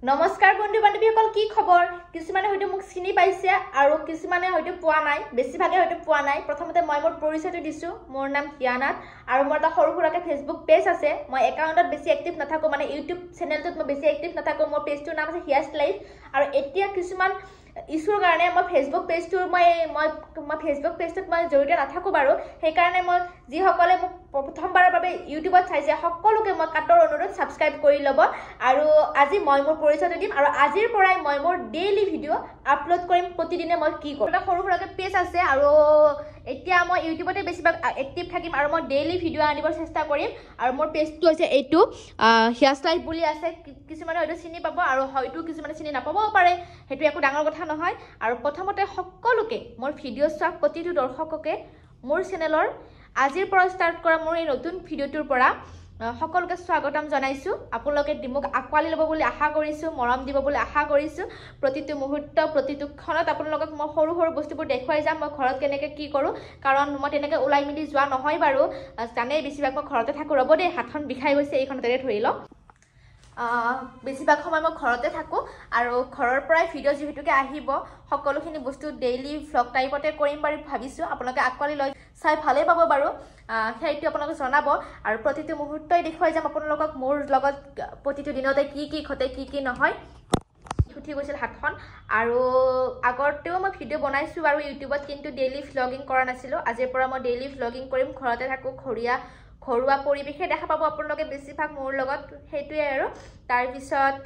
নমস্কাৰ বন্ধু বান্ধৱীসকল কি খবৰ কিছুমানে হয়তো মোক চিনি পাইছে আৰু কিছুমানে হয়তো পোৱা নাই বেছিভাগে হয়তো পোৱা নাই প্ৰথমতে মই মোৰ পৰিচয়টো দিছো মোৰ নাম হিয়ানাথ আৰু মোৰ এটা সৰু সুৰাকে ফেসবুক পেজ আছে মই একাউণ্টত বেছি এক্টিভ নাথাকো মানে ইউটিউব চেনেলটোত মই বেছি এক্টিভ নাথাকো মোৰ পেজটোৰ নাম আছে হিয়াছ লাইফ আৰু এতিয়া কিছুমান ইছুৰ কাৰণে মই ফেসবুক পেজটোৰ মই ফেসবুক পেজটোত মই জড়িত নাথাকো বাৰু সেই কাৰণে মই যি সকলে মোক প্ৰথমবাৰৰ বাবে ইউটিউবত চাইছে সকলোকে মই কাটৰ অনুৰোধ সাবস্ক্ৰাইব কৰি লব আৰু আজি মই মোৰ পৰিচয়টো দিম আৰু আজিৰ পৰাই মই মোৰ ডেইলি ভিডিও আপলোড কৰিম প্ৰতিদিনে মই কি কৰোঁ এটা সৰু সুৰাকে পেজ আছে আৰু এতিয়া মই ইউটিউবতে বেছিভাগ এক্টিভ থাকিম আৰু মই ডেইলি ভিডিও আনিবৰ চেষ্টা কৰিম আৰু মোৰ পেজটো হৈছে এইটো হিয়াছ লাইফ বুলি আছে কিছুমানে হয়তো চিনি পাব আৰু হয়তো কিছুমানে চিনি নাপাবও পাৰে সেইটো একো ডাঙৰ কথা নহয় আৰু প্ৰথমতে সকলোকে মোৰ ভিডিও চোৱা প্ৰতিটো দৰ্শককে মোৰ চেনেলৰ আজিৰ পৰা ষ্টাৰ্ট কৰা মোৰ এই নতুন ভিডিওটোৰ পৰা সকলোকে স্বাগতম জনাইছো আপোনালোকে মোক আকৱালি ল'ব বুলি আশা কৰিছো মৰম দিব বুলি আশা কৰিছো প্ৰতিটো মুহূৰ্ত প্ৰতিটো ক্ষণত আপোনালোকক মই সৰু সৰু বস্তুবোৰ দেখুৱাই যাম মই ঘৰত কেনেকৈ কি কৰোঁ কাৰণ মই তেনেকৈ ওলাই মিলি যোৱা নহয় বাৰু জানেই বেছিভাগ মই ঘৰতে থাকোঁ ৰ'ব দেই হাতখন বিষাই গৈছে এইখনতে ধৰি লওক বেছিভাগ সময় মই ঘৰতে থাকোঁ আৰু ঘৰৰ পৰাই ভিডিও যিহেতুকে আহিব সকলোখিনি বস্তু ডেইলি ভ্লগ টাইপতে কৰিম বাৰু ভাবিছোঁ আপোনালোকে আকৱালি লৈ চাই ভালেই পাব বাৰু সেইটো আপোনালোকে জনাব আৰু প্ৰতিটো মুহূৰ্তই দেখুৱাই যাম আপোনালোকক মোৰ লগত প্ৰতিটো দিনতে কি কি ঘটে কি কি নহয় উঠি গৈছিল হাতখন আৰু আগতেও মই ভিডিও বনাইছোঁ বাৰু ইউটিউবত কিন্তু ডেইলি ভ্লগিং কৰা নাছিলোঁ আজিৰ পৰা মই ডেইলি ভ্লগিং কৰিম ঘৰতে থাকোঁ ঘৰুৱা পৰিৱেশে দেখা পাব আপোনালোকে বেছিভাগ মোৰ লগত সেইটোৱে আৰু তাৰপিছত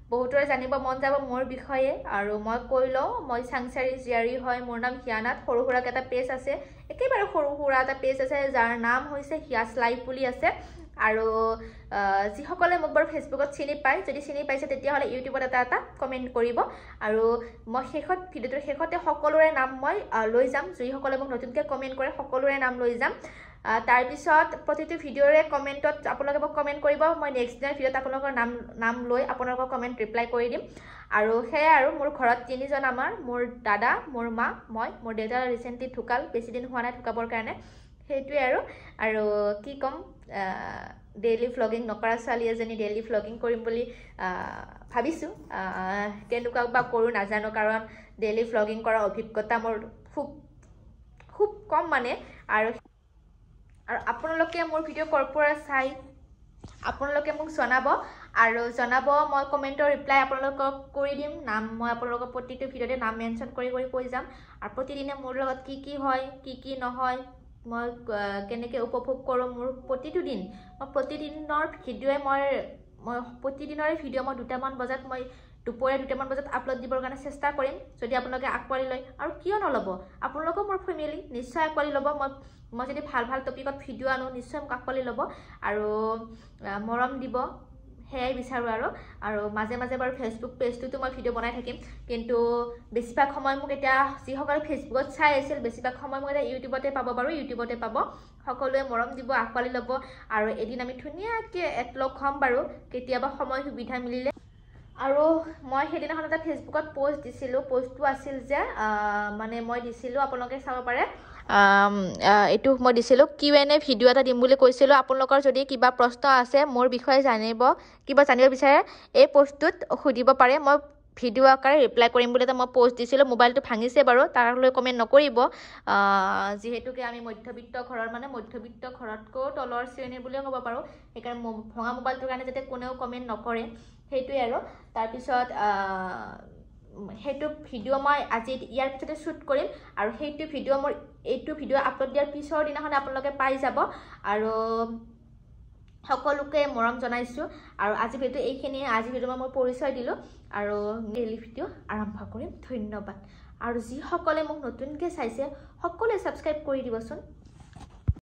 বহুতৰে জানিব মন যাব মোৰ বিষয়ে আৰু মই কৈ লওঁ মই চাংচাৰী জীয়াৰী হয় মোৰ নাম হিয়ানাথ সৰু সুৰাকৈ এটা পেজ আছে একেবাৰে সৰু সুৰা এটা পেজ আছে যাৰ নাম হৈছে হিয়াছ লাইফ বুলি আছে আৰু যিসকলে মোক বাৰু ফেচবুকত চিনি পায় যদি চিনি পাইছে তেতিয়াহ'লে ইউটিউবত এটা কমেণ্ট কৰিব আৰু মই ভিডিঅ'টোৰ শেষতে সকলোৰে নাম মই লৈ যাম যিসকলে মোক নতুনকৈ কমেণ্ট কৰে সকলোৰে নাম লৈ যাম তাৰপিছত প্ৰতিটো ভিডিঅ'ৰে কমেণ্টত আপোনালোকে মোক কমেণ্ট কৰিব মই নেক্সট দিনৰ ভিডিঅ'ত আপোনালোকৰ নাম লৈ আপোনালোকৰ কমেণ্ট ৰিপ্লাই কৰি দিম আৰু সেয়াই আৰু মোৰ ঘৰত তিনিজন মোৰ দাদা মোৰ মা মই মোৰ দেউতা ৰিচেণ্টলি ঢুকাল বেছি দিন হোৱা নাই ঢুকাবৰ কাৰণে সেইটোৱে আৰু কি ক'ম ডেইলি ভ্লগিং নকৰা ছোৱালী এজনী ডেইলি ভ্লগিং কৰিম বুলি ভাবিছোঁ কেনেকুৱা বা কৰোঁ নাজানো কাৰণ ডেইলি ভ্লগিং কৰাৰ অভিজ্ঞতা মোৰ খুব কম মানে আৰু আপোনালোকে মোৰ ভিডিঅ' ক'ৰ পৰা চাই আপোনালোকে মোক জনাব মই কমেণ্টৰ ৰিপ্লাই আপোনালোকক কৰি দিম মই আপোনালোকৰ প্ৰতিটো ভিডিঅ'তে নাম মেনশ্যন কৰি কৈ যাম আৰু প্ৰতিদিনে মোৰ লগত কি কি হয় কি কি নহয় মই কেনেকৈ উপভোগ কৰোঁ মোৰ প্ৰতিটো দিন মই প্ৰতিদিনৰ ভিডিঅ'ই মই প্ৰতিদিনৰে ভিডিঅ' মই দুটামান বজাত মই দুপৰীয়া 2টামান বজাত আপলোড দিবৰ কাৰণে চেষ্টা কৰিম যদি আপোনালোকে আকৱালি লয় আৰু কিয় নল'ব আপোনালোকেও মোৰ ফেমিলি নিশ্চয় আকৱালি ল'ব মই যদি ভাল টপিকত ভিডিঅ' আনো নিশ্চয় মোক আকৱালি ল'ব আৰু মৰম দিব সেয়াই বিচাৰোঁ আৰু মাজে মাজে বাৰু ফেচবুক পেজটোতো মই ভিডিঅ' বনাই থাকিম কিন্তু বেছিভাগ সময় মোক এতিয়া যিসকলে ফেচবুকত চাই আছিল বেছিভাগ সময় মোক এতিয়া ইউটিউবতে পাব বাৰু ইউটিউবতে পাব সকলোৱে মৰম দিব আকৱালি ল'ব আৰু এদিন আমি ধুনীয়াকৈ একলগ হ'ম বাৰু কেতিয়াবা সময় সুবিধা মিলিলে আৰু মই সেইদিনাখন এটা ফেচবুকত পোষ্ট দিছিলোঁ পোষ্টটো আছিল যে মানে মই দিছিলোঁ আপোনালোকে চাব পাৰে এইটো মই দিছিলোঁ Q&A ভিডিঅ' এটা দিম বুলি কৈছিলোঁ আপোনালোকৰ যদি কিবা প্ৰশ্ন আছে মোৰ বিষয়ে কিবা জানিব বিচাৰে এই পোষ্টটোত সুধিব পাৰে মই ভিডিঅ' আকাৰে ৰিপ্লাই কৰিম বুলি এটা মই পোষ্ট দিছিলোঁ মোবাইলটো ভাঙিছে বাৰু তাৰ লৈ কমেণ্ট নকৰিব যিহেতুকে আমি মধ্যবিত্ত ঘৰতকৈও তলৰ শ্ৰেণীৰ বুলিও ক'ব পাৰোঁ সেইকাৰণে ভঙা মোবাইলটোৰ কাৰণে যাতে কোনেও কমেণ্ট নকৰে সেইটোৱে আৰু তাৰপিছত সেইটো ভিডিঅ' মই আজি ইয়াৰ পিছতে শ্বুট কৰিম আৰু এইটো ভিডিঅ' আপলোড দিয়াৰ পিছৰ দিনাখনে আপোনালোকে পাই যাব আৰু সকলোকে মৰম জনাইছোঁ আৰু আজি ভিডিঅ'টো এইখিনিয়ে আজি ভিডিঅ' মই পৰিচয় দিলোঁ আৰু ডেইলি ভিডিঅ' আৰম্ভ কৰিম ধন্যবাদ আৰু যিসকলে মোক নতুনকৈ চাইছে সকলোৱে ছাবস্ক্ৰাইব কৰি দিবচোন